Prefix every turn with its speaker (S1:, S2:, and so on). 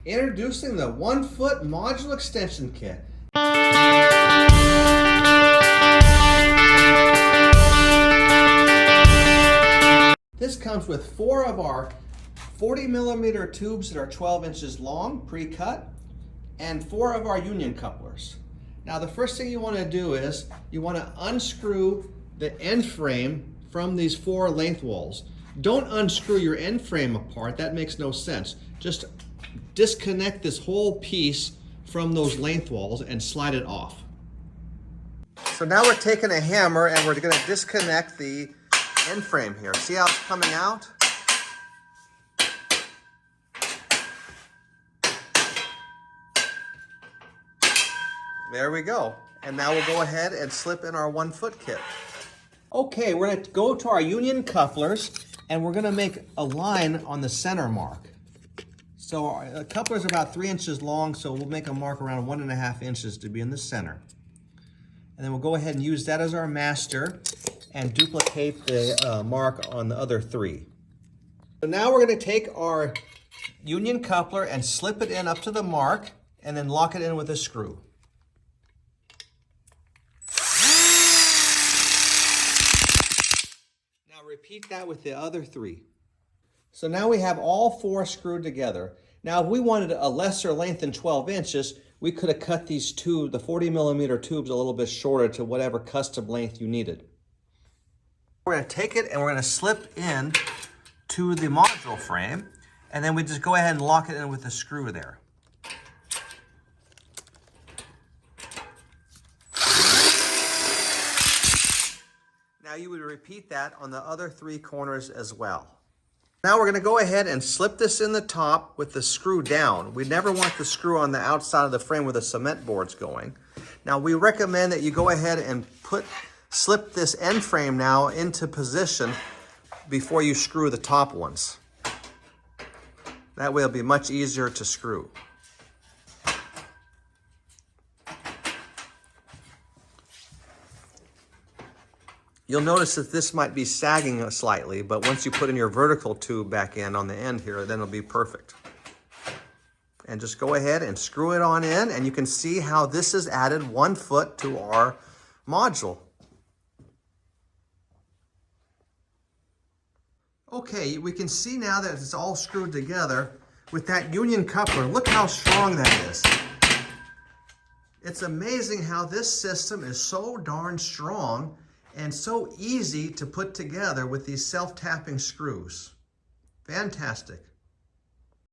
S1: Introducing the 1-foot module extension kit. This comes with 4 of our 40mm tubes that are 12 inches long, pre-cut, and 4 of our union couplers. Now the first thing you want to do is you want to unscrew the end frame from these 4 length walls. Don't unscrew your end frame apart, that makes no sense. Just disconnect this whole piece from those length walls and slide it off. So now we're taking a hammer and we're going to disconnect the end frame here. See how it's coming out? There we go. And now we'll go ahead and slip in our 1-foot kit. Okay, we're going to go to our union couplers and we're going to make a line on the center mark. So our couplers are about 3 inches long, so we'll make a mark around 1.5 inches to be in the center. And then we'll go ahead and use that as our master and duplicate the mark on the other 3. So now we're going to take our union coupler and slip it in up to the mark and then lock it in with a screw. Now repeat that with the other 3. So now we have all 4 screwed together. Now if we wanted a lesser length than 12 inches, we could have cut these the 40mm tubes a little bit shorter to whatever custom length you needed. We're going to take it and we're going to slip in to the module frame, and then we just go ahead and lock it in with the screw there. Now you would repeat that on the other 3 corners as well. Now we're going to go ahead and slip this in the top with the screw down. We never want the screw on the outside of the frame where the cement board's going. Now we recommend that you go ahead and slip this end frame now into position before you screw the top ones. That way it'll be much easier to screw. You'll notice that this might be sagging slightly, but once you put in your vertical tube back in on the end here, then it'll be perfect. And just go ahead and screw it on in, and you can see how this has added 1 foot to our module. Okay, we can see now that it's all screwed together with that union coupler. Look how strong that is. It's amazing how this system is so darn strong and so easy to put together with these self-tapping screws. Fantastic.